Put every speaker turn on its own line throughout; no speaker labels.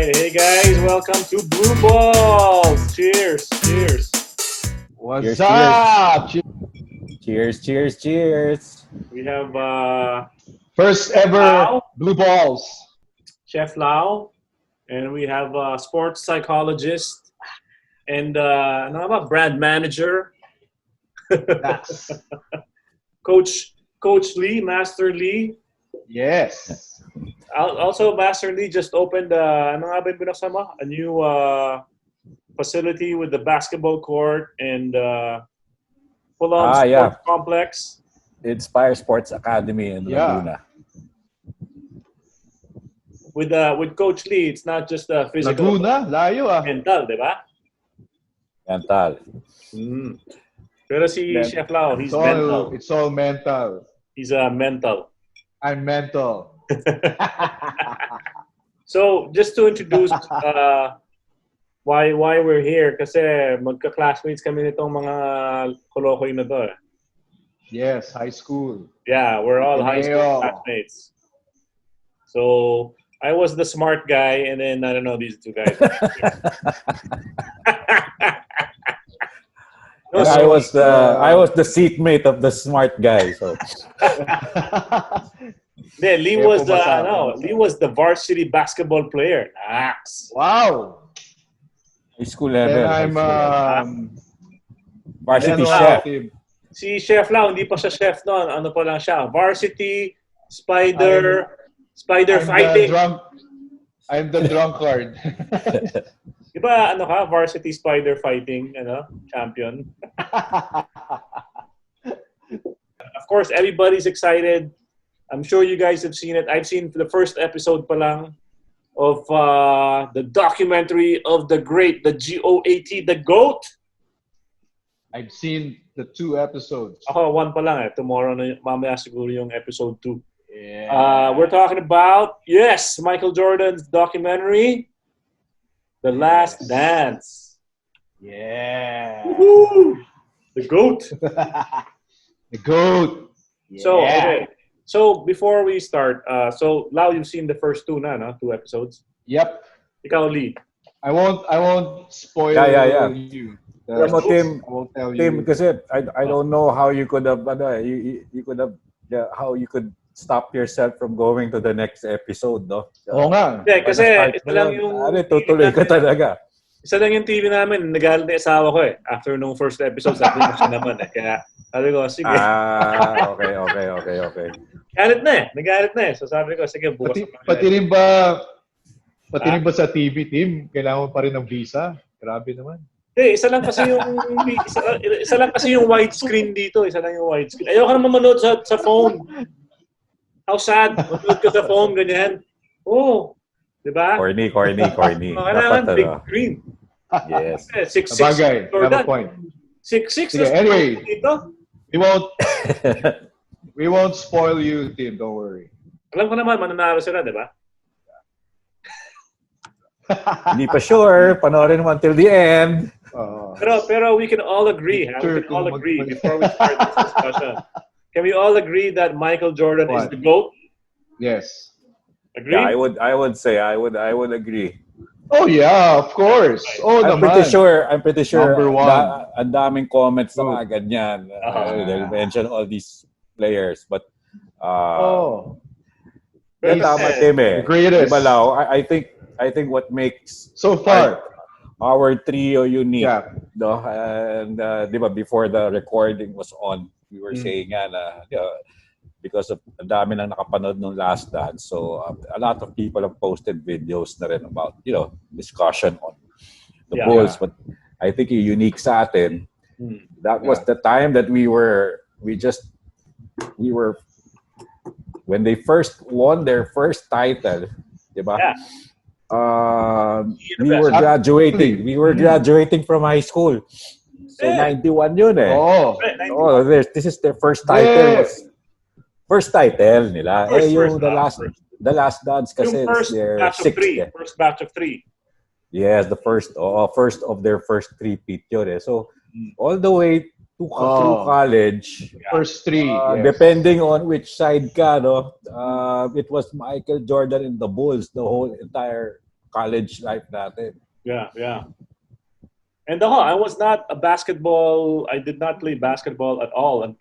right. Hey guys, welcome to Blue Balls. Cheers. Cheers.
What's
Cheers,
up?
Cheers, cheers, cheers.
We have
First ever
Lau,
Blue Balls.
Chef Lau, and we have sports psychologist and ano ba, brand manager,
Dax.
Coach Lee, Master Lee.
Yes.
Also, Master Lee just opened ano nga ba yung binuksan mo? A new facility with the basketball court and full-on sports
yeah.
complex.
Inspire Sports Academy in Laguna.
With Coach Lee, it's not just physical,
Laguna, layo ah.
mental, di ba?
Mental.
Pero si Chef Lau, he's mental.
It's all mental.
He's mental.
I'm mental.
So, just to introduce why we're here, kasi magka-classmates kami nitong mga kolokoy na to.
Yes, high school.
Yeah, we're all high school
Ateneo.
classmates. So, I was the smart guy, and then, I don't know, these two guys.
And I was the seatmate of the smart guy. So
Lee was the varsity basketball player. Nice.
Wow.
high school level.
And I'm
varsity
ano,
chef.
Si Chef Lau, hindi pa siya chef noon. Ano pa lang siya? Varsity, spider fighting.
I'm the drunkard.
Di ba ano ka? Varsity spider fighting, champion. Of course, everybody's excited. I'm sure you guys have seen it. I've seen the first episode pa lang of the documentary of the great, the GOAT, the GOAT.
I've seen the 2 episodes.
Ako, 1 pa lang eh. Tomorrow, mamaya siguro yung episode 2.
Yeah.
We're talking about, Michael Jordan's documentary, The Last Dance.
Yeah.
Woo-hoo! The GOAT.
The GOAT. Yeah.
So, okay. So, before we start, so, Lau, you've seen the first 2 na, no? 2 episodes.
Yep.
Ikaw, Lee.
I won't spoil you.
Tim,
I won't tell
Tim,
you.
kasi I don't know how you could have how you could stop yourself from going to the next episode, no?
Oo nga.
Hindi, kasi ito lang yung...
tutuloy ka talaga.
Isa lang yung TV namin. Nagalit na asawa ko eh. After nung first episode, sabi mo siya naman eh. Kaya sabi ko, sige.
Okay.
Galit na eh. Nagalit na eh. So sabi ko, sige, bukas.
Pati rin ba sa TV, Tim, kailangan mo pa rin ng visa? Grabe naman.
Isa lang kasi yung widescreen dito. Isa lang yung widescreen. Ayoko naman manood sa phone. How sad. Manood ko sa phone, ganyan. Oh. Diba?
Corny.
Kailangan big screen.
Yes.
6'6".
Sabagay, you have a point.
6'6".
Sige, anyway.
Dito.
We won't spoil you, Tim. Don't worry.
Alam ko naman, mananalo sila, di ba?
Hindi pa sure. Panoorin mo until the end.
Pero we can all agree. We can all agree before we start this discussion. Can we all agree that Michael Jordan is the GOAT?
Yes.
Agree?
Yeah, I would say I would agree.
Oh yeah, of course. Oh,
I'm pretty sure.
Number 1.
Ang daming comments na ganyan. They mention all these players, but tama Tim eh.
The greatest.
Diba, Lau? I think what makes
so far
our trio unique.
Yeah.
No? And diba, before the recording was on, we were saying na because of ang dami nang nakapanood ng Last Dance, so a lot of people have posted videos na rin about discussion on the Bulls. But I think yung unique sa atin, that was the time that we were when they first won their first title, diba?
Yeah.
We were graduating. We were graduating from high school. So 91 yun eh. This is their first title. First title nila. The Last Dance kasi
first
their
batch of 3. First batch of 3.
Yes, the first of their first 3-peat yun eh. So all the way through college.
First 3. Yes.
Depending on which side ka, no? It was Michael Jordan and the Bulls the whole entire college life natin.
Yeah. And I was not a basketball. I did not play basketball at all and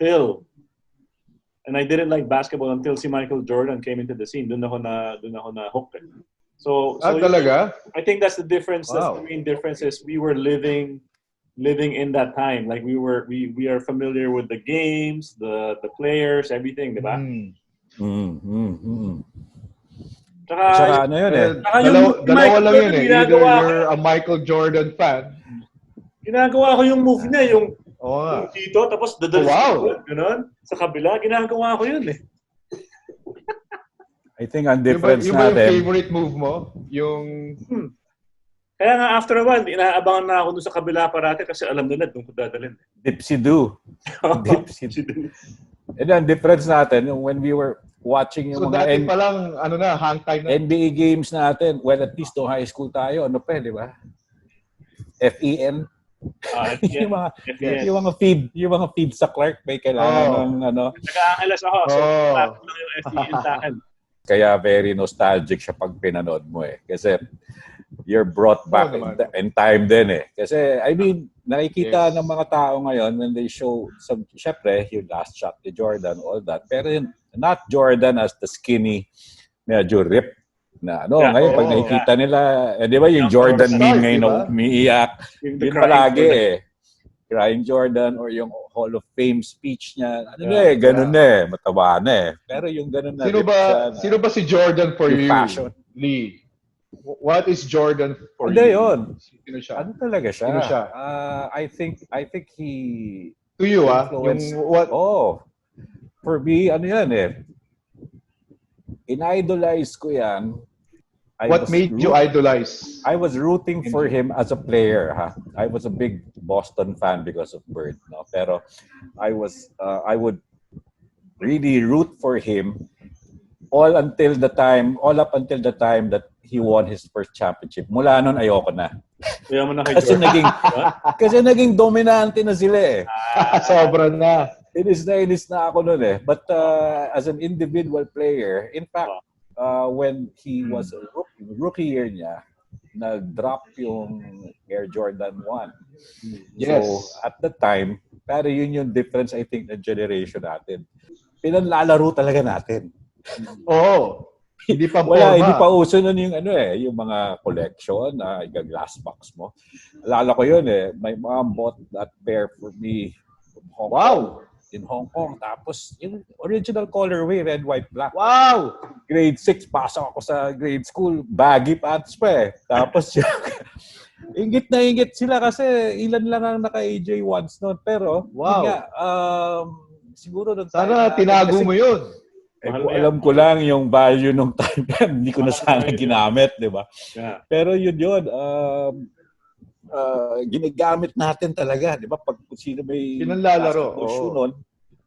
I didn't like basketball until si Michael Jordan came into the scene. Doon ako na hook. So
talaga?
I think that's the difference.
Wow.
That's the main difference is we were living in that time. Like we are familiar with the games, the players, everything, di ba?
Saka ano yun eh.
Dalawa lang yun eh. Either you're a Michael Jordan fan.
Ginagawa ko yung move niya, yung dito, tapos dadalis ko, gano'n. Sa kabila, ginagawa ko yun eh.
I think ang difference
yung
natin.
Yung favorite move mo? Yung...
Kaya nga after a while, inaabangan na ako doon sa kabila parati kasi alam nila doon ko dadalhin.
Dipsy-do. Dipsy-do. And ang difference natin, when we were watching yung mga...
So dati pa lang, hang time na.
NBA games natin, well at least no high school tayo, di ba? FEN. Yung mga feed sa Clark, may kailangan ng
Nag-aangalas ako, so tapos lang yung FEN sa akin.
Kaya very nostalgic siya pag pinanood mo eh. Kasi you're brought back in time din eh. Kasi, I mean, nakikita ng mga tao ngayon when they show, syempre, yung last shot ni Jordan, all that. Pero yun, not Jordan as the skinny, medyo ripped na ngayon pag nakikita nila, di ba yung Jordan meme ngayon na umiiyak, yun palagi eh. Crying Jordan or yung Hall of Fame speech niya, ganun mataba na eh. Pero yung ganun na
Sino ba si Jordan for you,
passion.
Lee? What is Jordan for you?
Yun.
Sino siya?
Ano talaga siya?
Sino siya?
I think he...
To you, yung what?
For me, ano yan eh. In-idolize ko yan.
What made you idolize?
I was rooting for him as a player. I was a big Boston fan because of Bird. No? Pero I would really root for him all up until the time that he won his first championship. Mula nun, ayoko na. Kasi naging dominante na sila eh.
Sobra na.
Inis na ako nun eh. But as an individual player, in fact, when he was a rookie year niya, nag-drop yung Air Jordan 1.
Yes.
So, at the time, pero yun yung difference, I think, ng generation natin. Pinanlalaro talaga natin.
Oo. Hindi pa
hindi pa uso nun yung yung mga collection, glass box mo. Alala ko yun eh. My mom bought that pair for me from Hong Kong. In Hong Kong. Tapos, yung original colorway, red, white, black.
Wow!
Grade 6, pasok ako sa grade school. Baggy pants pa eh. Tapos, ingit na ingit sila kasi ilan lang ang naka-AJ once noon. Pero, siguro nung
sana tinago mo yun.
Alam ko lang yung value nung time. Hindi ko na sana ginamit, di ba?
Yeah.
Pero yun. Ginagamit natin talaga, di ba? Pag sino may
pinanlalaro
shoe nun,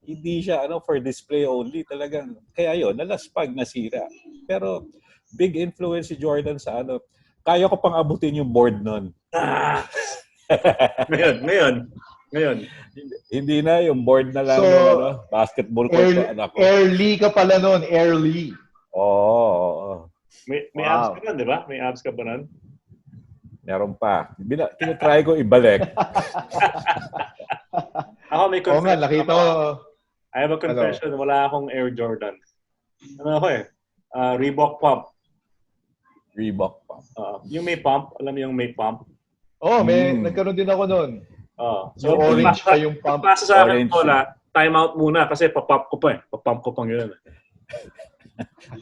hindi siya for display only talagang. Kaya yun, nalaspag, nasira. Pero big influence si Jordan sa kaya ko pang abutin yung board nun.
Ngayon.
Hindi na yung board na lang ng basketball court ko anak ko.
Early ka pala nun, early.
Oo.
May abs ka nun, di ba? May abs ka ba nun?
Meron pa. Tinatry ko ibalik.
Ako may confession.
Oo nga, nakita ko.
I have a confession. Wala akong Air Jordan. Reebok pump.
Reebok pump.
Yung may pump. Alam mo yung may pump?
Nagkaroon din ako nun.
So,
orange pa yung pump.
Pasa sa akin, time out muna kasi papump ko pa eh. Papump ko pang yun.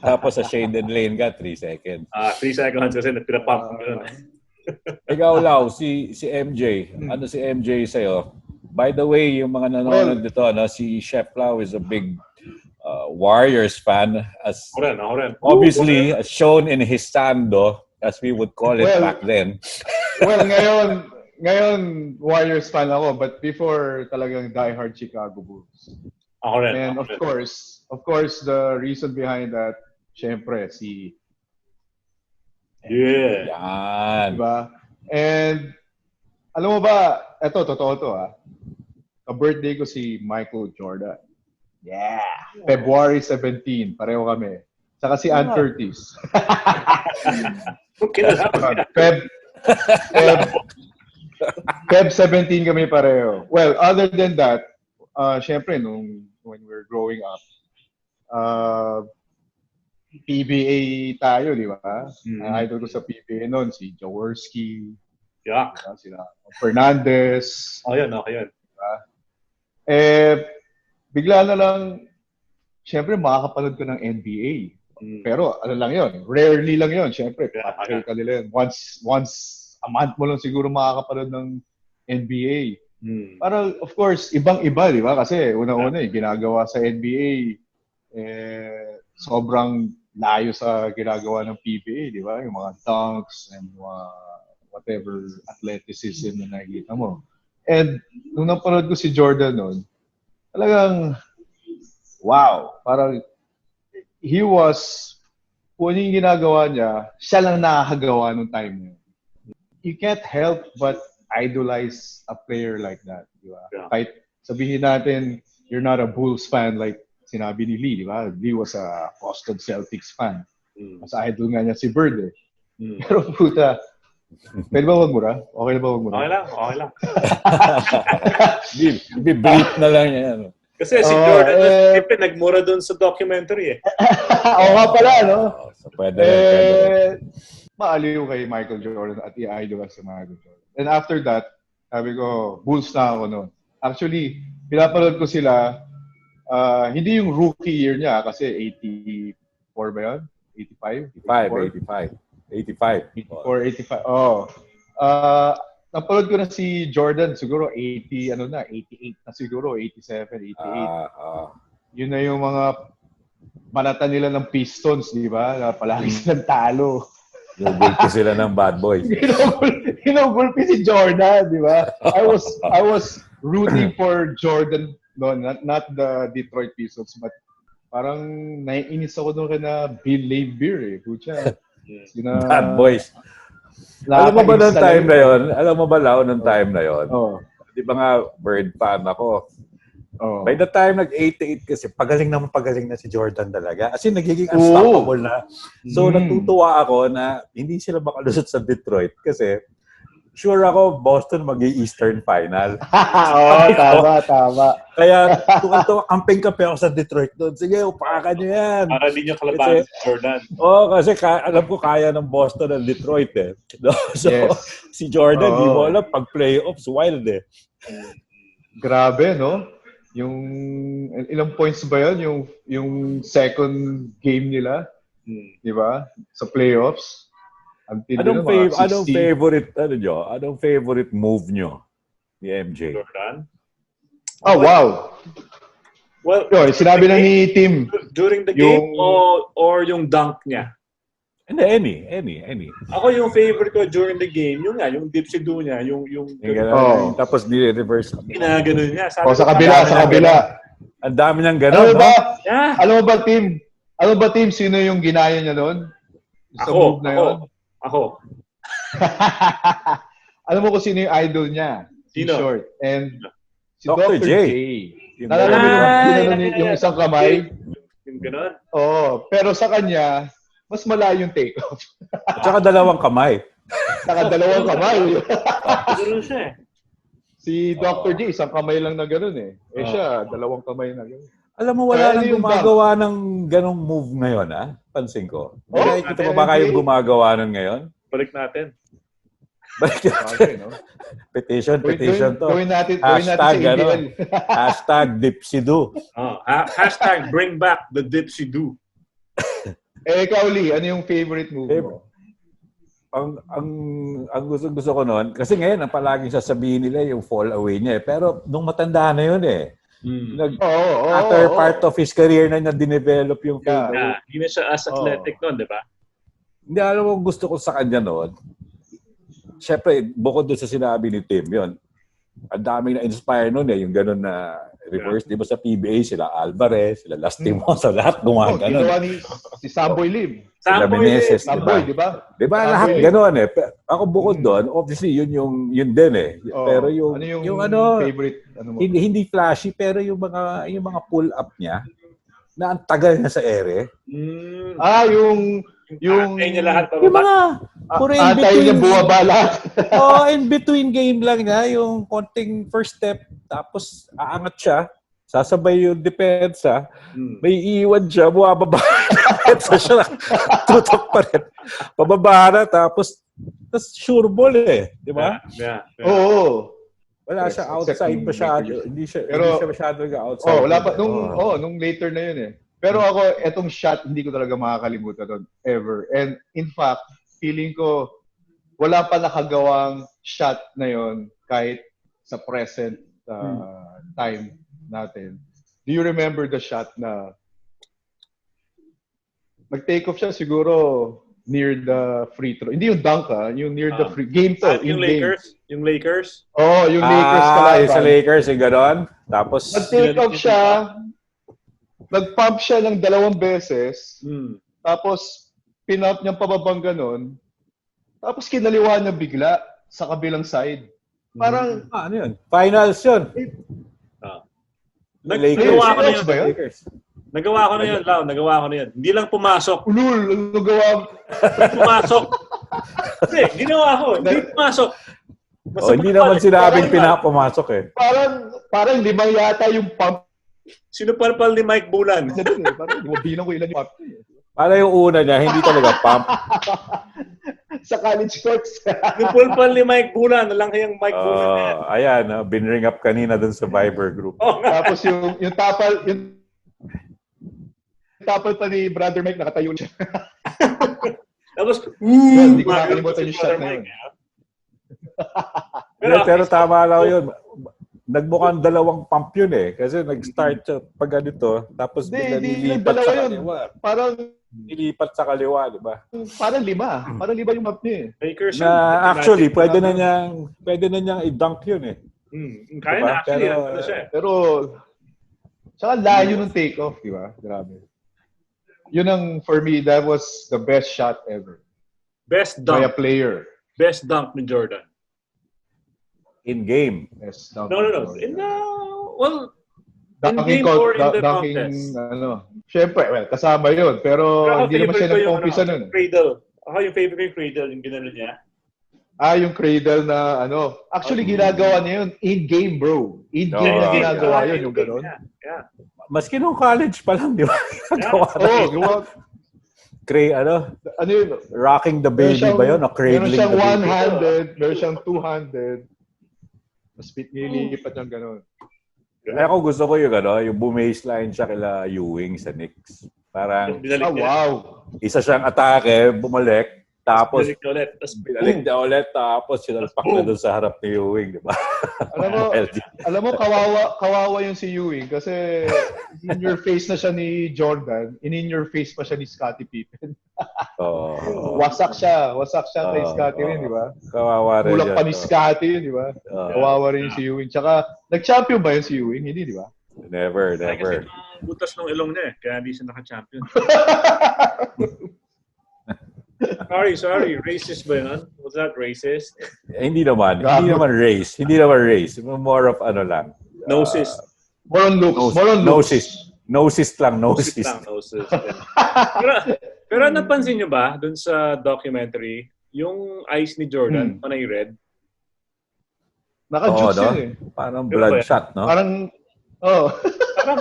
Tapos sa shaded lane ka, 3 seconds.
3 seconds kasi pinapump ko yun.
Ikaw, Lau, si MJ. Ano si MJ sa'yo? By the way, yung mga nanonood dito, si Chef Lau is a big Warriors fan. As obviously, as shown in his sando, as we would call it back then.
Well, ngayon Warriors fan ako, but before talagang diehard Chicago Bulls.
Ako rin.
And of course, the reason behind that, syempre, si
Yan.
Diba? And, alam mo ba, eto, totoo to ka-birthday ko si Michael Jordan. Yeah. February 17, pareho kami. Saka si Ann Curtis.
Okay na lang.
Feb, Feb 17 kami pareho. Well, other than that, syempre, when we were growing up, PBA tayo, di ba? Idol ko sa PBA noon, si Jaworski,
Yak.
sila Fernandez.
Oh, yun. Okay, yun.
Diba? Eh, bigla na lang, syempre, makakapanood ko ng NBA. Pero, ano lang yun, rarely lang yun. Syempre, pakita nila yun. Once a month mo lang siguro makakapanood ng NBA. Para, of course, ibang-iba, di ba? Kasi, una-una, ginagawa sa NBA, sobrang layo sa ginagawa ng PBA, di ba? Yung mga dunks and whatever athleticism na nakikita mo. And, nung napanood ko si Jordan noon, talagang, wow, parang, he was, kung ano yung ginagawa niya, siya lang nakakagawa nung time niya. You can't help but idolize a player like that, di ba?
Yeah.
Kahit sabihin natin, you're not a Bulls fan like sinabi ni Lee, di ba? Lee was a Boston Celtics fan. Mas idol nga niya si Bird eh. Pero puta, pwede ba magmura? Okay na ba magmura?
Okay lang.
Brief na lang yan.
Kasi si Jordan, siyempre, nagmura doon sa documentary eh.
Oo nga pala, no?
So, pwede rin.
Maaliw kay Michael Jordan at i-idol sa Michael Jordan. And after that, sabi ko, Bulls na ako noon. Actually, pinapanood ko sila, hindi yung rookie year niya kasi 84 ba yun? 85? 84, 85. Oh. Napanood ko na si Jordan, siguro 88 na siguro, 87, 88. Yun na yung mga panata nila ng Pistons, di ba? Na palagi silang talo.
Ginugulpi sila ng bad boys.
Ginugulpi si Jordan, di ba? I was rooting for Jordan, no, not the Detroit Pistons, but parang naiinis ako doon kina Bill Laimbeer eh. Pucha.
Bad boys. Alam mo ba noong time na yun? Alam mo ba, Lau, noong time na yun? Di ba nga, Bird fan ako. By the time nag-88 kasi, pagaling na si Jordan talaga. As in, nagiging unstoppable na. So, natutuwa ako na hindi sila makalusot sa Detroit kasi sure ako, Boston mag-i-Eastern Final.
Tama.
Kaya, tuwa camping-camping ako sa Detroit doon. Sige, upakan nyo yan.
Para di nyo kalaban si Jordan.
Kasi alam ko kaya ng Boston ng Detroit eh. So, si Jordan, di mo alam, pag playoffs, wild eh.
Grabe, no? Yung, ilang points ba yun? Yung second game nila, di ba? Sa playoffs.
Anong favorite move nyo ni MJ?
Jordan?
Oh, wow.
Well,
sinabi na ni Tim.
During the game or yung dunk niya?
Any.
Ako yung favorite ko during the game, yung dipsy-do niya, yung
tapos ni-reverse.
Ginaganon niya.
Sa kabila.
Ang dami niyang gano'n, no?
Alam mo ba, Tim, sino yung ginaya niya doon? Sa move na yun?
Ako.
Alam mo kung sino yung idol niya?
Sino?
Short. And si
Dr. J.
Nalala mo yung isang kamay?
Yung gano'n?
Pero sa kanya, mas malayo yung take-off.
At saka dalawang kamay.
Dalawang kamay.
Gano'n siya eh.
Si Dr. J, isang kamay lang na gano'n eh. Siya, dalawang kamay na gano'n.
Alam mo, wala nang gumagawa ng ganong move ngayon, ha? Pansin ko. Nakikita mo ba kayong gumagawa nun ngayon?
Balik natin.
No? Petition to.
Gawin natin
Hashtag dipsy-do.
Hashtag bring back the dipsy-do.
Ikaw, Lee, ano yung favorite move mo?
Ang gusto ko noon, kasi ngayon, ang palaging sasabihin nila yung fall away niya eh. Pero nung matanda na yun eh. After part of his career na niya dinevelop yung fall away.
Hindi na siya as athletic noon, di ba?
Hindi, alam mo, gusto ko sa kanya noon. Siyempre, bukod doon sa sinabi ni Tim, yun. Ang daming na-inspire noon eh, yung gano'n na reverse. Di ba sa PBA, sila Alvarez, sila Lastimosa, lahat gumawa gano'n.
Ginawa ni si Samboy Lim.
Sila Meneses,
Samboy, di ba?
Di ba, lahat gano'n eh. Ako bukod doon, obviously, yun din eh. Pero yung
favorite?
Hindi flashy, pero yung mga pull-up niya, na ang tagal na sa ere.
Yung
niya lahat
Yung mga puro in
antay
between.
niya buwabala.
In between game lang niya, yung konting first step, tapos aangat siya, sasabay yung depensa, may iwan siya, buwababa. Depensa siya, tutok pa rin. Pababa na, tapos sure ball eh. Di ba?
Yeah.
Oo.
Wala siya outside masyado. Hindi siya masyado outside.
Wala pa. Nung later na yun eh. Pero ako, etong shot, hindi ko talaga makakalimutan doon. Ever. And in fact, feeling ko, wala pa nakagawang shot na yon kahit sa present time natin. Do you remember the shot na nag-take off siya siguro near the free throw? Hindi yung dunk yung near the free game to.
Yung Lakers? Yung Lakers?
Yung Lakers kalaban.
Yung sa Lakers, yung gano'n. Tapos
nag-take off siya, nag-pump siya ng 2 beses, tapos pin-up niyang pababang gano'n, tapos kinaliwa niya bigla sa kabilang side. Parang,
ano yun? Finals yun.
Nagawa ko na yun.
Ba yun?
Nagawa ko na yun, Lau. Nagawa ko na yun. Hindi lang pumasok.
Ulul, nagawa.
Pumasok. Hindi, ginawa ko. Hindi pumasok.
Hindi naman sinabing pinapumasok eh.
Parang 5 yata yung pump.
Sinupalpal ni Mike Bulan.
Parang bilang ko ilan yung pump.
Para yung una niya, hindi talaga pump.
Sa college courts.
Sinupalpal ni Mike Bulan. Nalang kayang Mike Bulan na yan.
Ayan, binring up kanina dun sa Viber group.
Tapos yung tapal pa ni Brother Mike, nakatayo siya.
Tapos,
hindi ko nakalimutan yung shot na yun.
Pero tama lang yun. Nagmukhang 2 pump yun eh. Kasi nag-start siya pag ganito, tapos nilipat sa kaliwa.
Parang
nilipat sa kaliwa, di ba?
Parang 5. Parang 5 yung map niya eh.
Actually, pwede na niyang i-dunk yun eh.
Kaya
diba?
na actually.
Pero saka layo ng take-off, di ba? Grabe. Yun ang, for me, that was the best shot ever.
Best dunk.
By a player.
Best dunk ni Jordan.
In game.
Best dunk.
No. In game or in the contest?
Syempre, kasama yun. Pero hindi naman siya nag-umpisa nun.
Cradle. Ako yung favorite ko yung cradle, yung ginano niya.
Yung cradle na Actually, ginagawa niya yun in-game, bro. In-game na ginagawa yun, yung gano'n.
Yeah.
Maski nung college pa lang, di ba?
Gawa.
Ano yun? Rocking the baby ba yun? O cradling the baby?
Meron siyang one-handed, meron siyang two-handed. Mas nililipat niyang gano'n.
Ako gusto ko yung yung bumaseline siya kila Ewing sa Knicks. Parang,
wow.
Isa siyang atake, bumalik, tapos
binalik
niya ulit, tapos sinalpak na doon sa harap ni Ewing, di ba?
Alam mo, kawawa yung si Ewing kasi in your face na siya ni Jordan, in your face pa siya ni Scottie Pippen. Wasak siya kay Scottie rin, di ba?
Kawawa rin.
Kulak pa ni Scottie yun, di ba? Kawawa rin si Ewing. Tsaka, nag-champion ba yun si Ewing? Hindi, di ba?
Never.
Kasi butas ng ilong niya kaya hindi siya naka-champion. Sorry. Racist ba yun? Was that racist?
Hindi naman race. More of lang.
Gnosis.
More on looks.
Gnosis lang.
Pero napansin nyo ba dun sa documentary, yung eyes ni Jordan, panay red?
Naka-juice yun eh.
Parang bloodshot, no?
Parang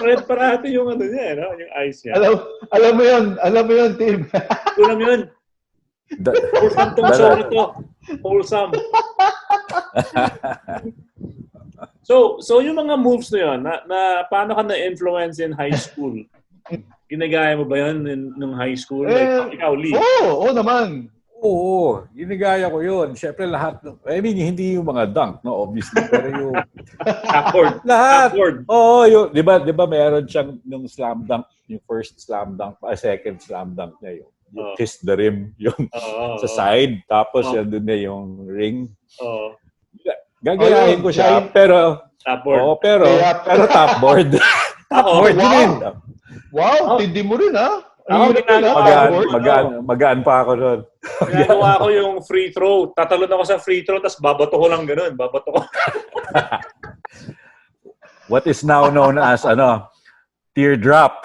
red parati yung niya, no? Yung eyes niya.
Alam mo yun, Tim.
Alam yun. Wholesome tong show na to. Wholesome. So yung mga moves na yun, na paano ka na-influence in high school? Ginagaya mo ba yun nung high school? Like, ikaw, Lee?
Oo naman.
Oo, ginagaya ko yun. Siyempre lahat, hindi yung mga dunk, no? Obviously, pero yung
Backboard.
Lahat. Oo, di ba meron siyang yung slam dunk, yung first slam dunk, second slam dunk niya yung kiss the rim, yung sa side, tapos yun doon na yung ring. Gagayahin ko siya, pero
Topboard.
Pero topboard. Topboard din.
Wow, tindi mo rin ha.
Magaan pa ako doon.
Ginagawa ko yung free throw. Tatalon ako sa free throw, tapos babato ko lang ganun.
What is now known as teardrop.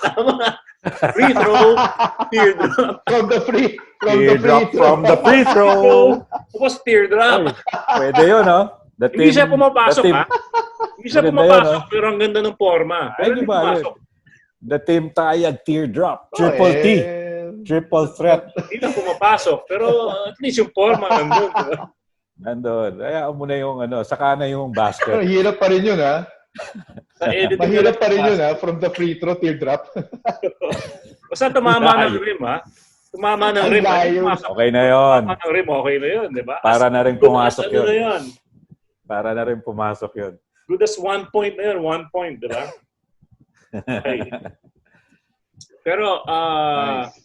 Tama. Free throw, teardrop.
From the free
Teardrop
throw.
from the free throw.
Tapos teardrop.
Oy, pwede yun, no?
Hindi siya pumapasok, ha? Hindi siya
Maganda
pumapasok,
yun,
pero ang ganda ng forma. Pero
Ay,
hindi
di ba?
pumasok.
The team tayag teardrop. Triple T. Triple threat.
Hindi na pumapasok, pero at least yung forma nandun. Diba?
Nandun. Kaya mo na yung saka na yung
Pero
basket.
hirap pa rin yun, ha?
Sa editing
Mahirap pa rin yun, ha? From the free throw, teardrop.
Basta tumama ng rim, ha? Tumama ng rim.
Okay na yun.
Tumama ng rim, okay na yun, di ba?
Para na rin pumasok
yun.
yun. Para na rin pumasok yun.
Good as 1 point na yun, 1 point, di ba? Okay. Pero,
Nice.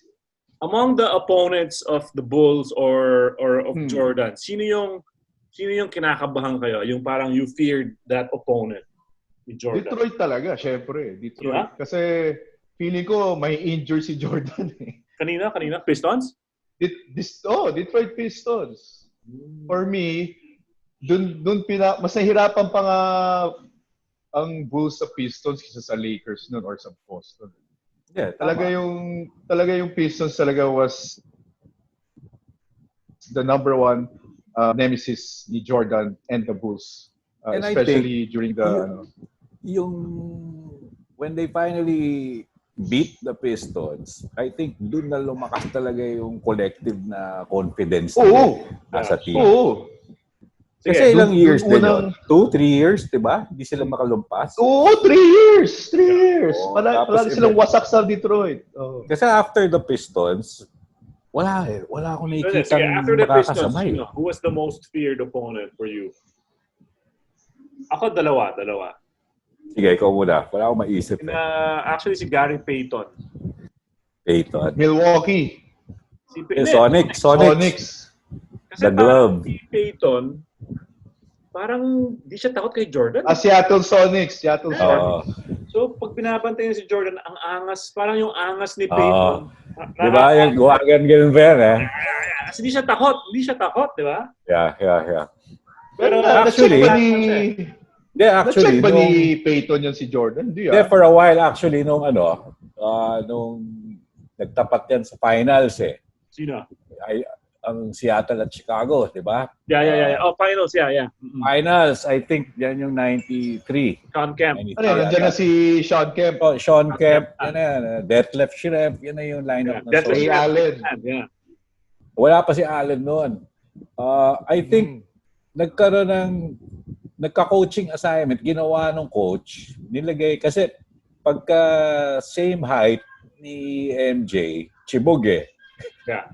among the opponents of the Bulls or of Jordan, sino yung kinakabahan kayo? Yung parang you feared that opponent ni Jordan?
Detroit talaga, syempre. Detroit.
Yeah?
Kasi feeling ko may injury si Jordan.
Kanina? Pistons?
Detroit Pistons. For me, mas nahirapan pa nga ang Bulls sa Pistons kaysa sa Lakers nun or sa Boston.
Yeah,
Talaga yung Pistons talaga was the number one nemesis ni Jordan and the Bulls.
And
Especially during the
when they finally beat the Pistons, I think doon na lumakas talaga yung collective na confidence as a team.
Oo.
Kasi ilang years din
unang,
yun? 2-3 years, di ba? Hindi sila makalumpas.
3 years! 3 years!
Tapos
Palagi silang wasak sa Detroit.
Kasi after the Pistons, wala akong nakikita
after the Pistons,
makakasamay.
who was the most feared opponent for you? Ako, dalawa.
Sige, ikaw muna. Wala akong maisip.
Actually, si Gary Payton.
Milwaukee.
Sonics.
Kasi
The glove.
Si Payton, parang di siya takot kay Jordan.
Seattle Sonics.
So, pag binabantayan si Jordan, ang angas, parang yung angas ni Payton.
Di ba? Yung guwagan ba yan, eh?
Kasi di siya takot, di ba?
Yeah.
Pero
actually,
na-check ba ni Payton yan si Jordan? Hindi,
for a while, actually, nung nagtapat yan sa finals, eh.
Sino?
Ang Seattle at Chicago, di ba?
Yeah. Finals, yeah. Mm-hmm.
Finals, I think yan yung 93.
Sean Kemp.
Nandiyan na si Sean Kemp.
Sean Kemp, yan na yan. Detlef Schrempf, yan na yung lineup ng
Ray Allen.
Yeah.
Wala pa si Allen noon. I think nagka-coaching assignment, ginawa ng coach, nilagay, kasi pagka same height ni MJ, chibog eh.
Yeah.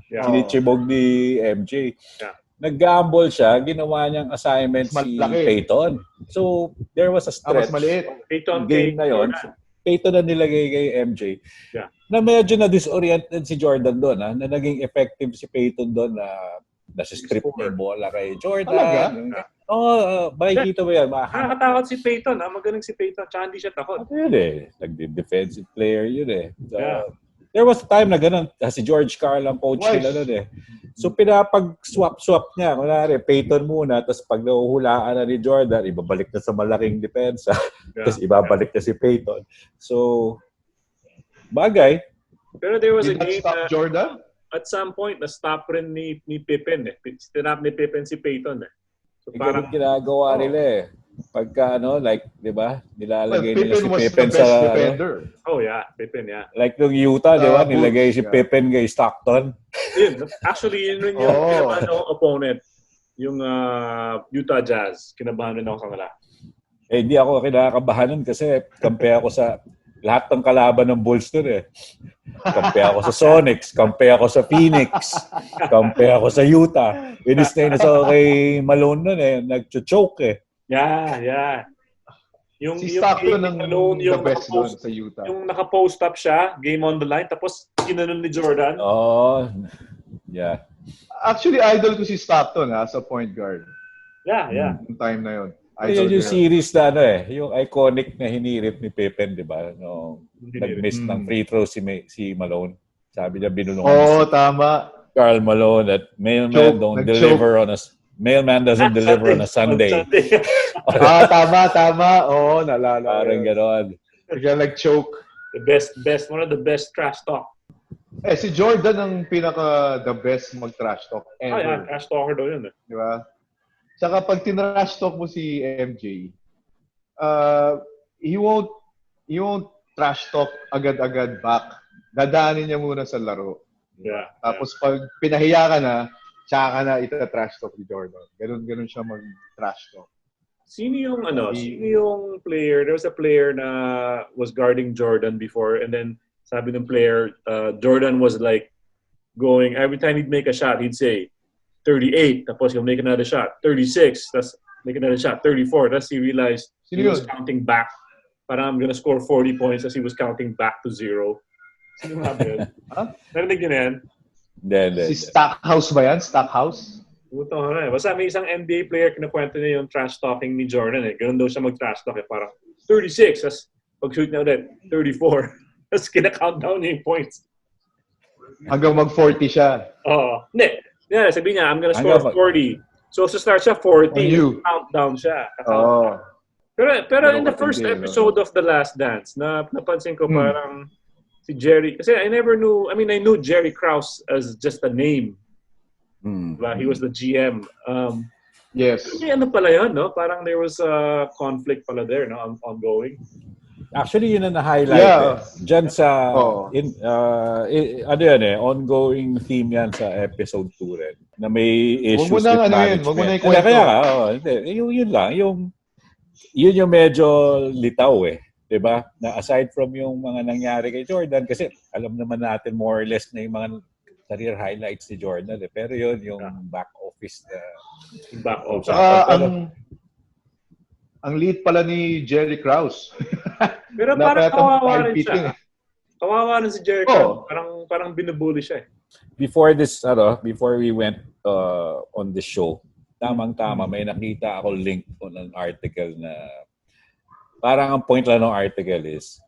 Chibog ni MJ.
Yeah.
Nag-gamble siya, ginawa niyang assignment si Payton. So, there was a stretch.
Mas maliit.
Payton
game na yun. Payton na nilagay kay MJ.
Yeah.
Na medyo na-disoriented si Jordan doon. Na naging effective si Payton doon na nasi-strip niya yung bola kay Jordan.
Talaga?
Makikita mo yan.
Nakakatakot si Payton. Magaling si Payton. Tsaka hindi siya takot.
Yun eh. Nag-defensive player yun eh. So, there was a time na ganun. Si George Karl ang coach nila nun eh. So pinapag-swap-swap niya. Kunwari, Payton muna, tapos pag nahuhulaan na ni Jordan, ibabalik na sa malaking depensa. Tapos ibabalik na si Payton. So, bagay.
Pero there was a game
na Jordan?
At some point, na-stop rin ni Pippen eh. Tinap ni Pippen si Payton eh. So,
parang ginagawa nila eh. Pagka di ba? Nilalagay nila si
Pippen
Pippen
was the best defender.
Pippen, yeah.
Like nung Utah, di ba? Nilagay si Pippen kay Stockton.
Actually, yun rin yung kinabahan ng opponent. Yung Utah Jazz. Kinabahan rin ako sa kanila.
Hindi ako kinakabahan nun kasi kampe ako sa lahat ng kalaban ng Bulls nun eh. Kampe ako sa Sonics, kampe ako sa Phoenix, kampe ako sa Utah. Inis na ako kay Malone nun eh. Nag-choke eh.
Yeah.
Si Stockton ng the best doon sa Utah.
Yung naka-post up siya, game on the line, tapos ginanon ni Jordan.
Yeah.
Actually, idol ko si Stockton sa point guard.
Yeah.
Yung time na yun.
Yung series na yung iconic na hinirit ni Pippen, di ba? No, nag-miss ng free throw si Malone. Sabi niya binulungan.
Tama.
Karl Malone that mailman mailman doesn't deliver on a Sunday.
Tama. Oo, nalala.
Parang gano'n.
Kaya nag-choke.
One of the best trash talk.
Si Jordan ang the best mag-trash talk ever.
Yeah, trash talker daw yun.
Di ba? Tsaka pag tinrash talk mo si MJ, he won't trash talk agad-agad back. Dadaanin niya muna sa laro.
Yeah.
Tapos pag pinahiya ka na, tsaka ka na ita-trash talk ni Jordan. Ganun siya mag-trash talk.
Sino yung player? There was a player na was guarding Jordan before, and then sabi ng player, Jordan was like going, every time he'd make a shot, he'd say 38, tapos he'll make another shot, 36, that's make another shot, 34. That's he realized he was counting back. Parang I'm gonna score 40 points as he was counting back to 0. Sino nga ba yun? Narinig yun yan?
Si Stackhouse ba yan? Stackhouse?
Puto ko na eh. Basta may isang NBA player kinakwento niya yung trash talking ni Jordan eh. Ganun daw siya mag-trash talk eh. Parang 36, tapos pag-shoot na ulit, 34. Tapos kina-countdown niya yung points.
Hanggang mag-40 siya.
Oo. Hindi. Yeah, sabi niya, I'm gonna score 40. So, start siya 40. Countdown siya.
Oo.
Pero in the first episode of The Last Dance, napansin ko parang si Jerry, kasi I knew Jerry Krause as just a name. He was the GM.
Yes.
Kasi ano pala yun, no? Parang there was a conflict pala there, no? Ongoing.
Actually, yun ang na-highlight. Yeah. Diyan sa, ongoing theme yan sa episode 2 rin. Na may issues with management.
Wag mo na ikwento.
Yun lang. Yun yung medyo litaw eh. Diba? Na aside from yung mga nangyari kay Jordan, kasi alam naman natin more or less na yung mga career highlights ni Jordan eh. Pero yun, yung back office.
Ang lead pala ni Jerry Krause.
Pero parang kawawa rin siya. Kawawa rin si Jerry Krause. Parang binubuli siya eh.
Before we went on the show, tamang-tama, may nakita ako link on an article na parang ang point lang ng article is,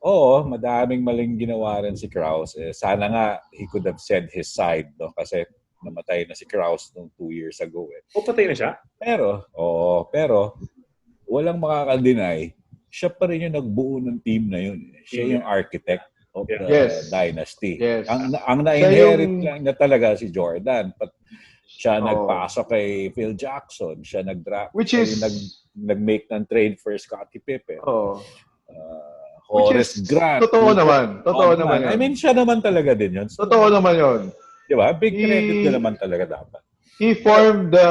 madaming maling ginawa rin si Krause. Sana nga he could have said his side, no? Kasi namatay na si Krause nung 2 years ago.
Patay na siya?
Pero walang makakadeny, siya pa rin yung nagbuo ng team na yun. Siya yung architect of the dynasty.
Yes.
Ang na-inherit lang na talaga si Jordan. Siya nagpasok kay Phil Jackson. Siya nag-make ng trade for Scottie Pippen. Horace Grant.
Totoo naman yun.
I mean, siya naman talaga din yun. So,
totoo naman yun.
Diba? Big credit na naman talaga dapat.
He formed the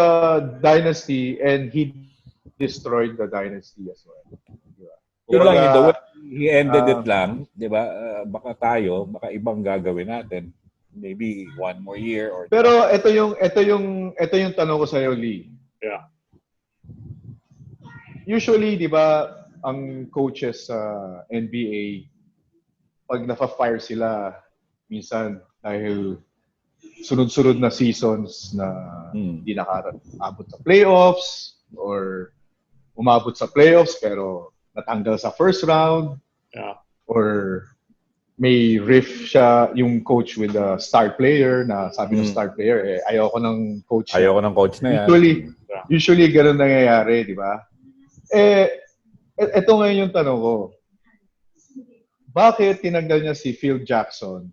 dynasty and he destroyed the dynasty as well. Diba?
Yun lang yun. The way he ended it lang, diba? Baka ibang gagawin natin. Maybe 1 more year or...
Pero ito yung tanong ko sa iyo, Lee.
Yeah.
Usually, di ba, ang coaches sa NBA, pag nafa-fire sila, minsan dahil sunod-sunod na seasons na hindi nakaabot sa playoffs or umabot sa playoffs pero natanggal sa first round or may riff siya yung coach with the star player na sabi ng star player, ayoko ng coach
na yan.
Usually ganun nangyayari, di ba? Ito ngayon yung tanong ko. Bakit tinanggal niya si Phil Jackson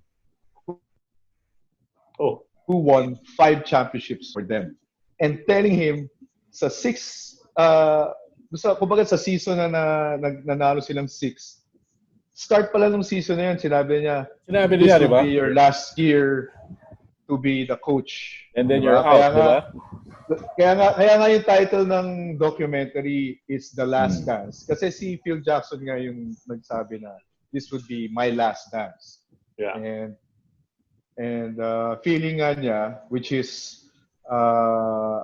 who won 5 championships for them and telling him sa 6 kumbaga sa season na nanalo silang 6 start pala ng season na yun, sinabi niya,
this
will
diba?
be your last year to be the coach.
And then you're out, diba?
Kaya nga yung title ng documentary is The Last Dance. Kasi si Phil Jackson nga yung nagsabi na, this would be my last dance.
Yeah.
And feeling nga niya, which is,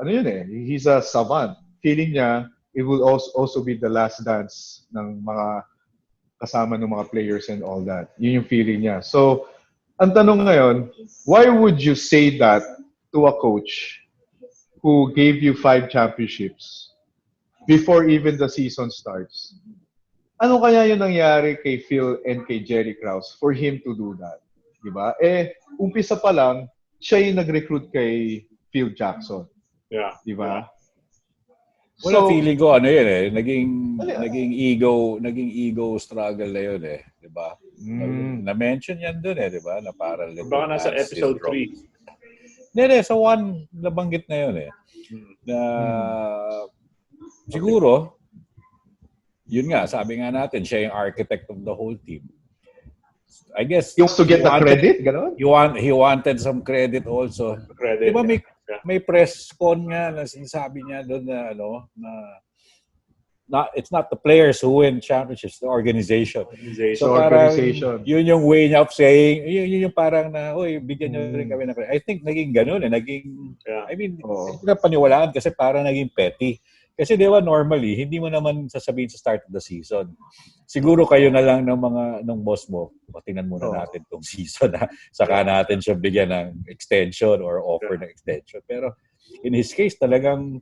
he's a savant. Feeling niya, it will also be the last dance ng mga kasama ng mga players and all that. Yun yung feeling niya. So, ang tanong ngayon, why would you say that to a coach who gave you 5 championships before even the season starts? Ano kaya yung nangyari kay Phil and kay Jerry Krause for him to do that? Diba? Umpisa pa lang, siya yung nag-recruit kay Phil Jackson.
Yeah.
Diba?
Wala, feeling ko naging ego struggle na yun 'di ba? Na-mention yan dun di ba? Na parang
baka nasa episode 3.
Hindi, sa 1, nabanggit na yun Na siguro, yun nga, sabi nga natin, siya yung architect of the whole team. I guess
he wants to get the credit, gano'n?
He wanted some credit also.
Credit.
Diba may press con nga na sinasabi niya doon na it's not the players who win championships, the organization. So parang yun yung way niya of saying, yun yung parang na, bigyan niyo rin kami ng credit. I think naging ganun I mean, hindi na paniwalaan kasi parang naging petty. Kasi di ba normally, hindi mo naman sasabihin sa start of the season. Siguro kayo na lang ng boss mo, tingnan muna natin tong season. Saka natin siya bigyan ng extension or offer ng extension. Pero in his case, talagang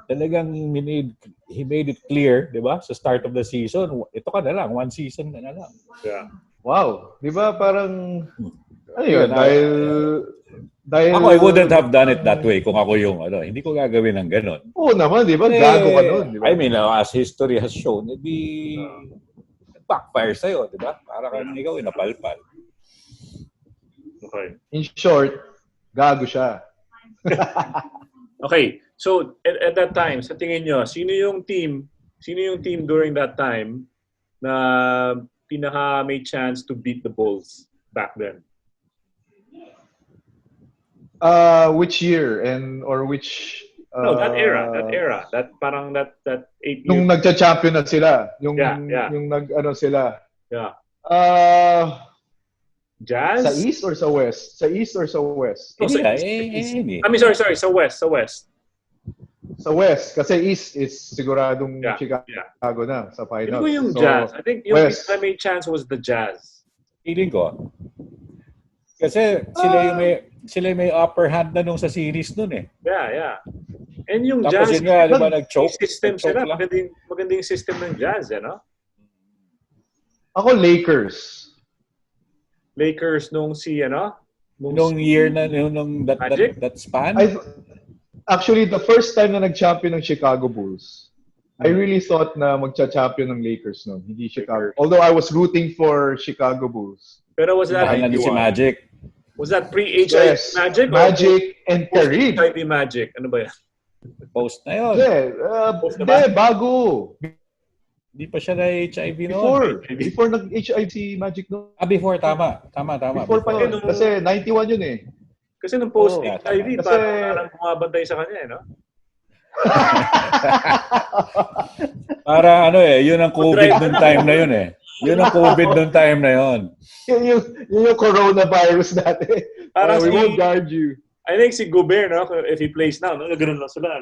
he made it clear, di ba? Sa start of the season, ito ka na lang, 1 season na lang.
Yeah.
Wow. Di ba parang, dahil
ako, I wouldn't have done it that way kung ako yung, hindi ko gagawin ng ganon.
Oo naman, di ba? Gago ka nun, di ba?
I mean, as history has shown, backfire sa'yo, di ba? Parang ikaw napalpal.
Okay.
In short, gago siya.
Okay. So, at that time, sa tingin nyo, sino yung team during that time na pinaka may chance to beat the Bulls back then?
Which year or which...
that era. That parang that 8 years.
Nung nagcha-champion na sila. Yung sila.
Yeah.
Sa
Jazz?
East or sa West? Sa East or sa West?
I mean, sorry. Sa West.
Sa West. Kasi East is siguradong Chicago na sa final.
Hindi ko yung Jazz. I think yung may chance was the Jazz.
Feeling ko. Kasi sila yung may upper hand na nung sa series nun
Yeah. And yung
tapos
Jazz,
yun nga, diba, nag-choke?
System sila. Magandang system ng Jazz,
Ako, Lakers
nung
nung year na nung that span.
Actually, the first time na nag-champion ng Chicago Bulls, I really thought na magcha-champion ng Lakers noon, hindi Chicago. Although I was rooting for Chicago Bulls.
Pero was that
si Magic?
Was that pre-HIV Magic?
Magic and Kareem.
HIV Magic. Ano ba yan?
Post na yun.
Bago.
Hindi pa siya na HIV noon.
Before nag-HIV si Magic noon.
Before, tama.
Before pa yun. Kasi 91 yun
Kasi nung post-HIV, parang bumabantay sa kanya,
Para yun ang COVID nung time na yun Yun ang COVID nung time na yun.
Yun yung coronavirus dati.
Parang
we won't guard you.
I think si Gobert, if he plays now, ganun lang sila,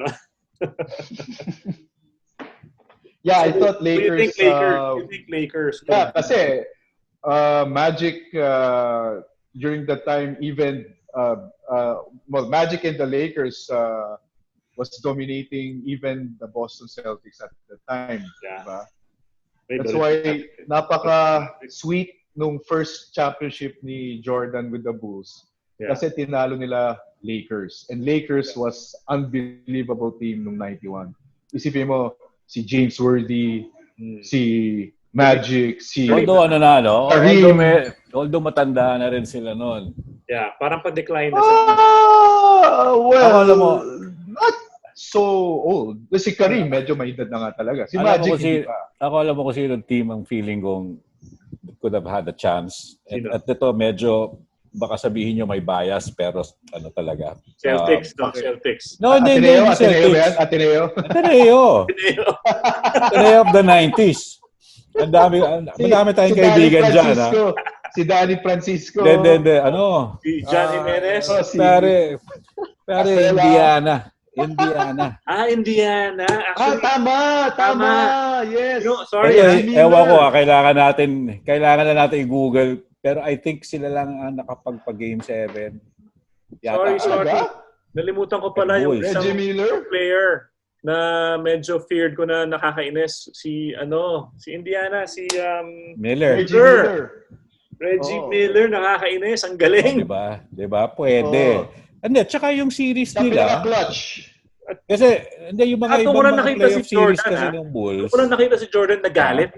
Yeah, I thought Lakers.
You think Lakers?
Yeah, kasi Magic during that time, even Magic and the Lakers was dominating even the Boston Celtics at the time.
Yeah.
Diba? That's why napaka-sweet nung first championship ni Jordan with the Bulls. Yeah. Kasi tinalo nila Lakers. And Lakers was unbelievable team nung 91. Isipin mo, si James Worthy, si Magic, si...
Although matanda na rin sila noon.
Yeah, parang pa-decline na sila.
Well, not so old. Si Kareem, medyo may edad na nga talaga. Si Magic, hindi pa.
Alam mo kung sino team ang feeling kong could have had a chance. At ito, medyo, baka sabihin nyo may bias, pero talaga.
Celtics.
No, hindi Celtics.
Ateneo
of the 90s. Ang dami tayong kaibigan dyan,
Si Danny Francisco.
Hindi.
Si John Jimenez.
Pare, Indiana.
Indiana. Actually,
tama. Yes.
Sorry.
Ewan ko, kailangan na natin i-Google. Pero I think sila lang ang nakapagpa-Game 7.
Sorry. Nalimutan ko pala yung isang player na medyo feared ko na nakakainis. Si Indiana, si
Miller.
Reggie Miller, nakakainis. Ang galing.
Diba? Pwede. Hindi, tsaka yung series nila.
Clutch.
Kasi, yung mga ibang playoff series kasi ng Bulls.
Doon ko nakita si Jordan nagalit.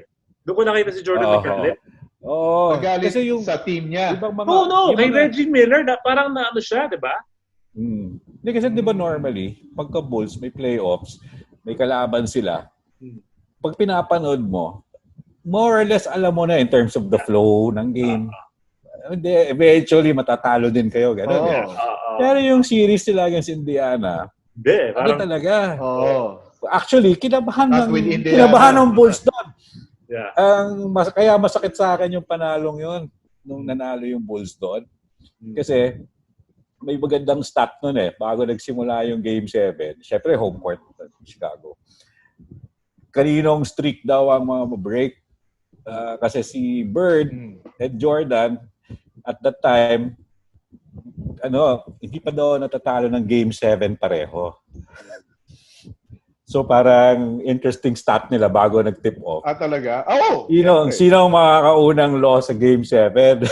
Oo.
Nagalit
Kasi yung
sa team niya.
ibang mga...
No.
yung
Kay
mga-
Reggie Miller, parang na ano siya, di ba?
Hindi kasi di ba normally, pagka Bulls, may playoffs, may kalaban sila. Pag pinapanood mo, more or less alam mo na in terms of the flow ng game. Hindi, eventually matatalo din kayo. Ganun. Pero yung series nila against Indiana,
Hindi,
ano
parang...
talaga?
Oo.
Actually, kinabahan
Not
ng
with Indiana.
Bulls doon.
Yeah.
Kaya masakit sa akin yung panalong yun nung nanalo yung Bulls doon. Kasi may magandang stat nun bago nagsimula yung Game 7. Siyempre, home court Chicago. Kaninong streak daw ang mga break? Kasi si Bird and Jordan, at that time, hindi pa daw natatalo ng Game 7 pareho. So parang interesting stat nila bago nag-tip off.
Talaga?
Sino ang makakaunang loss sa Game 7?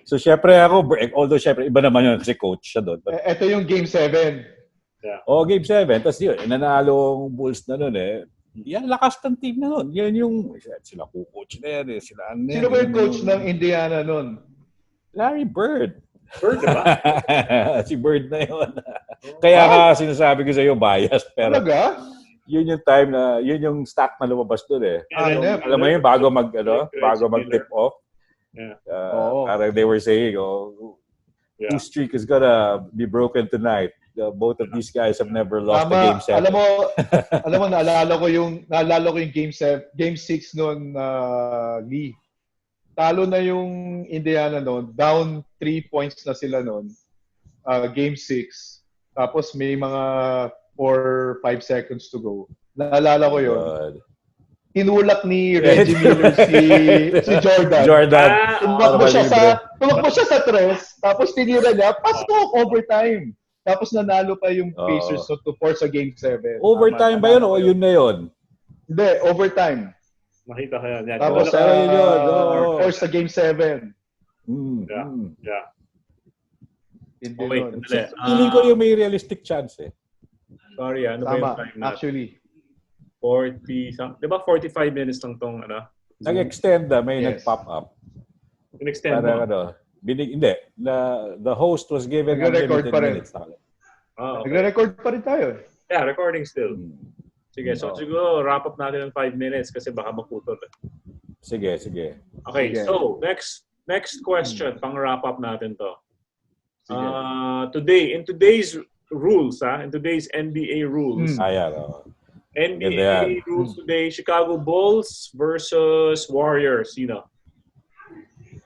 So syempre ako, although syempre iba naman yun kasi coach siya doon.
Ito yung Game 7.
Yeah.
Game 7. Tapos yun, nanalo ang Bulls na nun Yan, lakas ng team na nun. Yan yung, sila coach na yan
Sino ba yung coach ng Indiana nun?
Larry Bird.
Bird, diba?
Si Bird na yun. Kaya nga sinasabi ko sa iyo bias. Pero
talaga?
Yun yung time na, yun yung stat na lumabas doon alam mo yun, bago mag-tip off.
Yeah.
Parang they were saying, whose streak is gonna be broken tonight. Both of these guys have never lost a Game 7.
Alam mo, naalala ko yung Game 6 noon, Lee. Talo na yung Indiana noon. Down 3 points na sila noon. Game 6. Tapos may mga 4-5 seconds to go. Naalala ko yun. Tinulak ni Reggie Miller si Jordan. Tumakbo siya sa tres. Tapos tinira niya. Pasok overtime. Tapos nanalo pa yung Pacers to force sa Game 7.
Overtime ba yun o yun na yun?
Hindi, overtime.
Nakita ko yan.
Tapos force sa Game 7.
Yeah.
Okay,
Feeling ko yung may realistic chance
Sorry, ano ba yung time na?
Actually.
40, di ba 45 minutes lang tong
Nag-extend may nag-pop up.
In-extend mo?
Hindi. The host was given
unlimited
minutes.
Nagre-record pa rin tayo.
Yeah, recording still. Sige, so siguro wrap up natin ng 5 minutes kasi baka maputol.
Sige.
Okay, so next question, pang wrap up natin to. In today's rules, in today's NBA rules. NBA rules today, Chicago Bulls versus Warriors,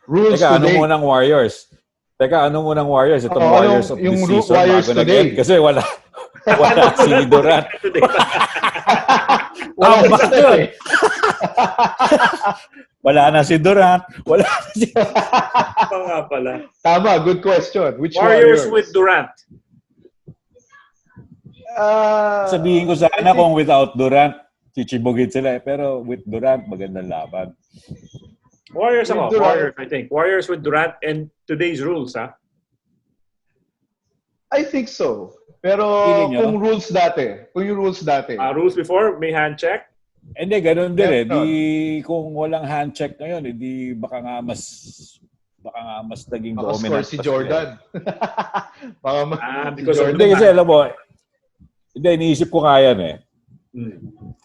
Rules
Teka,
today.
Ano mo ng Warriors? Itong Warriors of this season
Warriors
bago
today.
nag-end. Kasi wala si Durant. Wala na si Durant. Wala na si...
nga pala.
Tama, good question. Which
Warriors with Durant.
Sabihin ko sana kung without Durant, chichibugin sila. Pero with Durant, magandang laban.
Warriors ako. Warriors, I think. Warriors with Durant and today's rules,
I think so. Pero kung yung rules dati.
Rules before, may hand check?
Hindi, ganun din kung walang hand check ngayon, baka nga mas naging dominant
si Jordan.
Hindi kasi alam mo, iniisip ko nga yan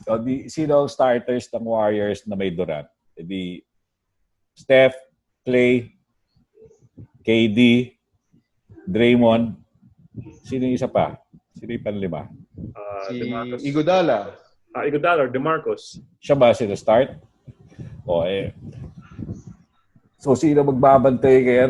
So, sino ang starters ng Warriors na may Durant? Steph, Clay, KD, Draymond. Sino yung isa pa? Sino yung panlima?
Si Iguodala.
Iguodala or DeMarcus.
Siya ba sila start? So, sino magbabantay kay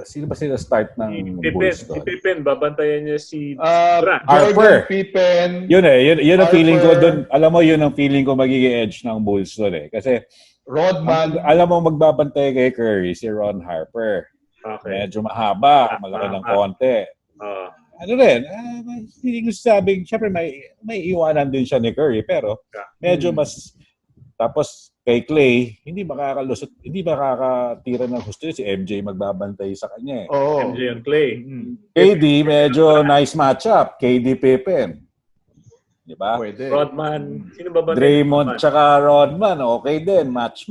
sino ba sila start ng Bulls?
Si Pippen, babantayan niya si
Harper.
Jordan, Pippen.
Yun ang feeling ko doon. Alam mo, yun ang feeling ko magiging edge ng Bulls doon Kasi
Rodman.
Alam mo magbabantay kay Curry, si Ron Harper.
Okay.
Medyo mahaba, malaki ng konti. Hindi ko sabing, syempre may iwanan din siya ni Curry, pero medyo mas, tapos kay Clay, hindi makakatira ng gusto si MJ magbabantay sa kanya
MJ and Clay.
KD, medyo nice matchup. KD Pippen. Di ba?
Pwede.
Rodman. Sino ba ba?
Draymond tsaka Rodman. Okay din. Match.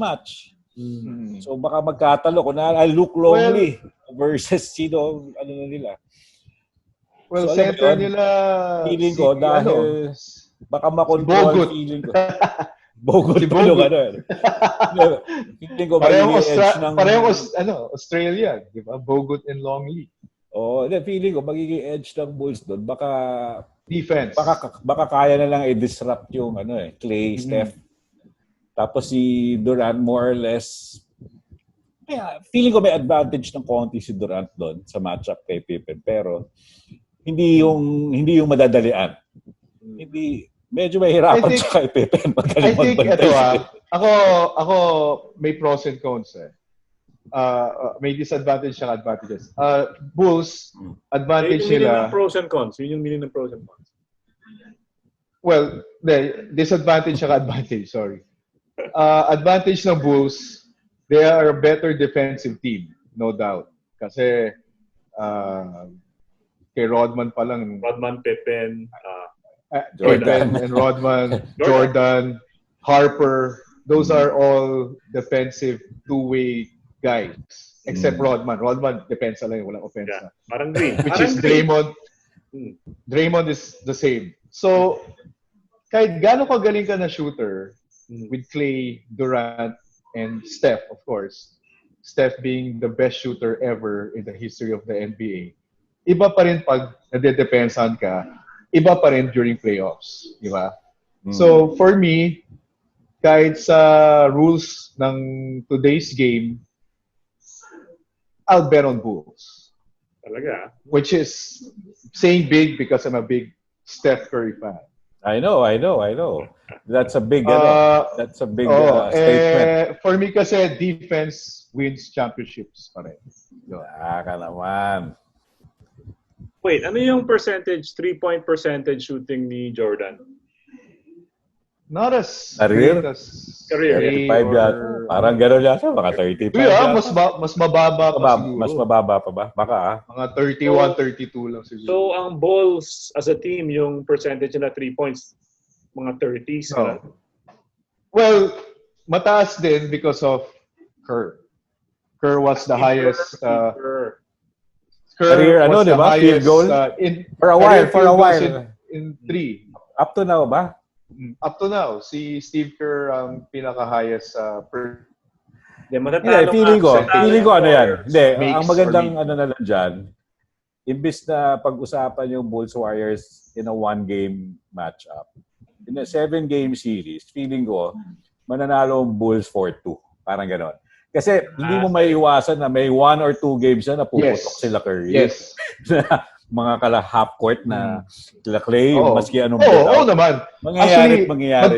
So baka magkatalo kung na Luke Longley versus sino ano na nila.
Well,
So,
center nila
feeling ko dahil baka makontrol feeling ko. Bogot
si
pa nung
Bogut.
Feeling ko magiging edge ng...
Australia, di ba? Bogut and Longley.
Feeling ko magiging edge ng Bulls doon. Baka
defense.
Baka kaya na lang i-disrupt yung Clay, Steph. Tapos si Durant more or less feeling ko may advantage ng konti si Durant doon sa matchup kay Pippen, pero hindi yung madadalian. Hindi medyo mahirapan siya kay Pippen.
I think ito ako may pros and cons may disadvantage siya advantages. Bulls, advantage nila.
Pros and cons. Yun yung meaning ng pros and cons.
Well, disadvantage siya advantage, sorry. Advantage ng Bulls, they are a better defensive team, no doubt. Kasi kay Rodman pa lang.
Rodman, Pippen,
Jordan and Rodman, Jordan, Harper, those are all defensive two-way guys. Except Rodman. Rodman, depensa lang, walang offense.
Yeah. Parang green.
Which is Draymond. Draymond is the same. So, kahit gaano kagaling ka na shooter with Clay, Durant, and Steph, of course, Steph being the best shooter ever in the history of the NBA, iba pa rin pag nade-depensahan ka, iba pa rin during playoffs. Di ba? So, for me, kahit sa rules ng today's game, I'll bet on Bulls.
Talaga?
Which is saying big because I'm a big Steph Curry fan.
I know. That's a big statement.
For me kasi, defense wins championships pa rin.
Ka naman.
Wait, ano yung percentage, 3-point percentage shooting ni Jordan?
Not as
great
as
career.
35 yata. Parang gano'n yata. Baka 35
yata. Mas mababa pa siguro.
Mas mababa pa ba? Baka
Mga 31, 32 lang siguro.
So, ang Bulls as a team, yung percentage nila 3 points, mga 30s.
No. Well, mataas din because of Kerr. Kerr was the highest...
career, di ba? Field goal? For a while.
In 3.
Up to now ba?
Up to now, si Steve Kerr ang pinaka-highest
feeling ko ano yan. Hindi, ang magandang ano na lang dyan, imbis na pag-usapan yung Bulls Warriors in a 1-game matchup, in a 7-game series, feeling ko, mananalo ang Bulls 4-2. Parang ganon. Kasi hindi mo maiiwasan na may 1 or 2 games na napuputok sila Curry.
Yes.
Mga half court na sila Clay, maski anong
Oo naman.
Mangyayari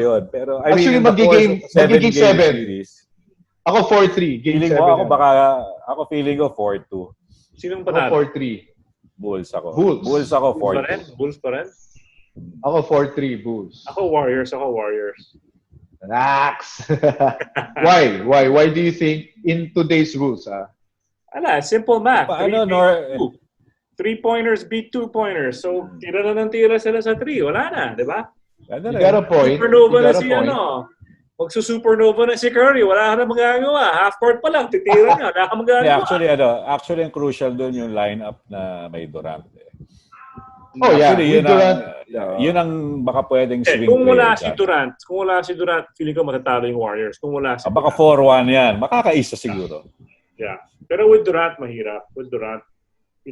yun. Pero I mean,
magiging 7.
Series,
ako 4-3. Game 7.
Ako feeling ko 4-2.
Sinong panalo?
Ako 4-3.
Bulls ako.
Bulls
ako 4-2.
Bulls pa rin?
Ako 4-3 Bulls.
Ako Warriors.
Relax. Why do you think in today's rules,
simple math. 3-pointers beat 2-pointers. So, tira na ng tira sila sa 3. Wala na, di ba?
You got a point.
Supernova na si Magsusupernova na si Curry. Wala ka na magagawa. Half court pa lang. Titira na. Wala ka magagawa.
Actually, ang crucial doon yung lineup na may Durant.
Actually,
yun ang baka pwedeng swing
kung wala si Durant, feeling ko matatalo yung Warriors. Kung wala si
baka 4-1 yan. Makakaisa siguro.
Yeah. Pero with Durant, mahirap.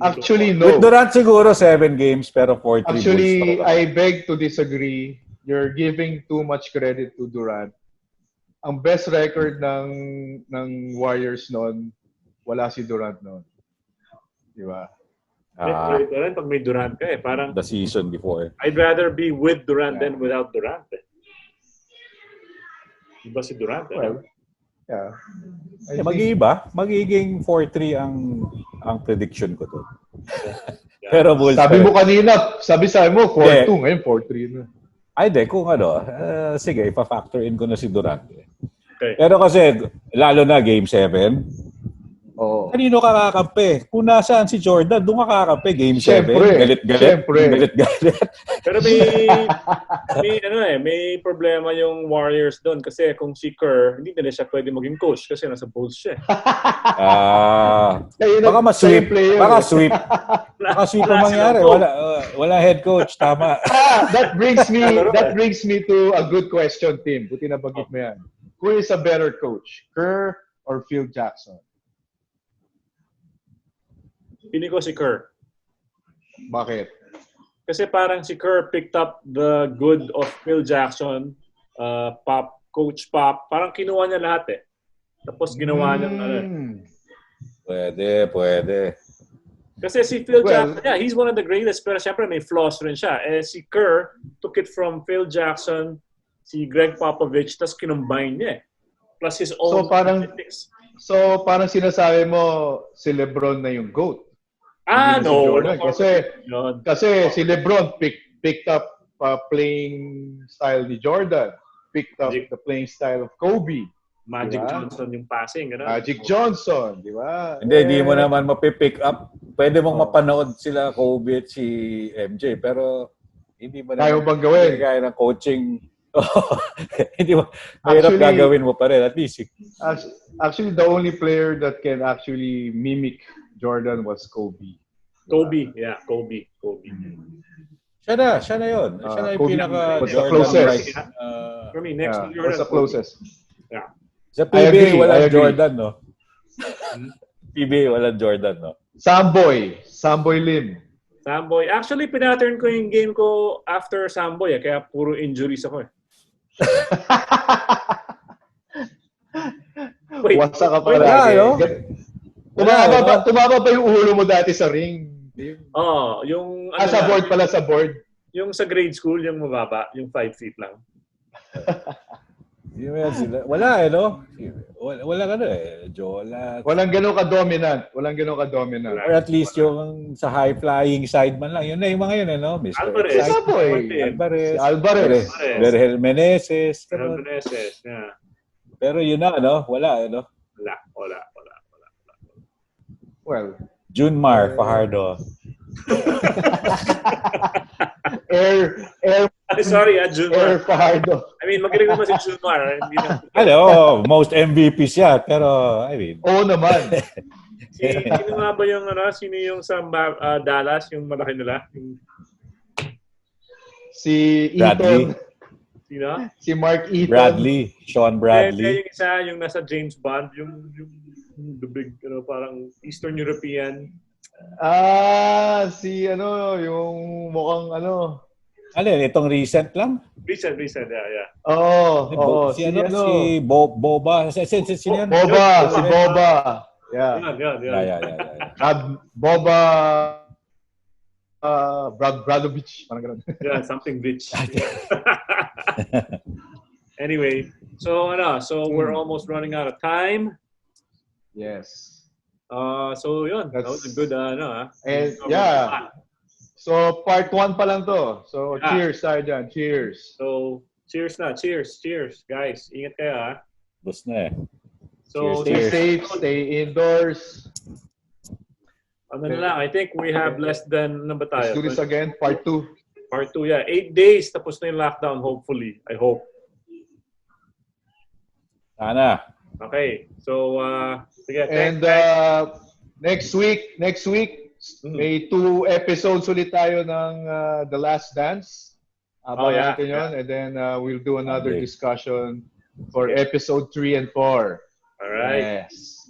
Actually, no.
With Durant siguro 7 games pero 4-3
Actually, I beg to disagree. You're giving too much credit to Durant. Ang best record ng Warriors noon, wala si Durant noon. Di ba?
Pag may Durant ka parang
the season before.
I'd rather be with Durant than without Durant. Iba si Durant.
Well, yeah.
Mag-iiba. Magiging 4-3 ang prediction ko to. Pero Bulls
sabi mo kanina, sabi mo 4-2, ngayon 4-3 na.
Ay, kung sige, ipa-factor in ko na si Durant.
Okay.
Pero kasi, lalo na Game 7,
Oo.
Kanino ka kakampi? Kung nasaan si Jordan, doon ka kakampi. Game 7,
Siyempre.
galit-galit.
Siyempre.
Galit-galit.
Pero may problema yung Warriors doon kasi kung si Kerr, hindi na siya pwede maging coach kasi nasa Bulls siya.
Baka ma-sweep. Baka sweep. Baka sweep ang mangyari. Wala head coach. Tama.
That brings me to a good question, Tim. Buti na bagit mo yan. Who is a better coach? Kerr or Phil Jackson?
Pili ko si Kerr.
Bakit?
Kasi parang si Kerr picked up the good of Phil Jackson, Coach Pop. Parang kinuha niya lahat eh. Tapos ginawa niya
Pwede.
Kasi si Phil Jackson, he's one of the greatest, pero syempre may flaws rin siya. Si Kerr took it from Phil Jackson, si Greg Popovich, tapos kinumbine niya eh. Plus his own analytics.
So parang sinasabi mo si LeBron na yung GOAT.
No.
Jordan. Kasi si LeBron picked up playing style ni Jordan. Picked up the playing style of Kobe.
Magic Johnson yung passing. Gano'n?
Magic Johnson, di ba?
Hindi mo naman mapipick up. Pwede mong mapanood sila Kobe at si MJ, pero hindi mo naman
kaya bang gawin?
Kaya ng coaching. Hindi mo. Mahirap gagawin mo pa rin. At least.
Actually, the only player that can actually mimic Jordan was Kobe.
Kobe.
Siya na yun. Siya na yung
pinaka-Jordan.
For me, next to Jordan.
What's the closest?
Yeah.
Sa PBA, walang Jordan, no? PBA, walang Jordan, no?
Samboy Lim.
Samboy. Actually, pinattern ko yung game ko after Samboy. Kaya puro injuries ako eh.
Wasa ka pa lagi. Tumaba ba yung ulo mo dati sa ring?
Yung...
sa board pala, sa board.
Yung sa grade school, yung mababa, yung 5 feet lang.
Wala no? Wala
Walang ganun ka-dominant.
Or at least yung sa high-flying side man lang. Yun na yung mga yun, no? Mr.
Alvarez.
Berhel Meneses.
Yeah.
Pero yun na, no? Wala.
Well,
Junmar Fajardo.
Junmar.
Fajardo.
I mean, magaling naman si Junmar.
Most MVP siya, pero I mean.
Oo naman.
Sino nga ba yung sino yung sa Dallas, yung malaki nila?
Si
Bradley.
Eaton. Sino? Si Mark Eaton.
Sean Bradley.
Yung isa, yung nasa James Bond, yung the big, parang Eastern European.
Yung mukhang
itong recent lang?
Recent, yeah.
Si Boba. Sino yan?
Si Boba. Yeah. Boba Bradovic.
Yeah, something bitch. Anyway, so we're almost running out of time.
Yes.
So yun, that was a good
And so part 1 pa lang to. So cheers tayo dyan. Cheers.
So cheers na. Cheers. Guys, ingat kayo
Bus na eh.
So
stay safe, stay indoors.
I think we have less than
Let's do this again, part 2.
Part 2, yeah. 8 days tapos na yung lockdown, hopefully. I hope.
Sana.
Okay. So sige,
and next week may 2 episodes ulit tayo ng The Last Dance. Abangan natin yun. And then we'll do another discussion for episode 3 and 4.
All right.
Yes.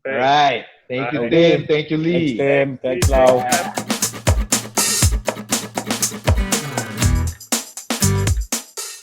Okay. All right. Thank you, Tim. Thank you, Lee.
Thanks, Tim. Thanks, Lau.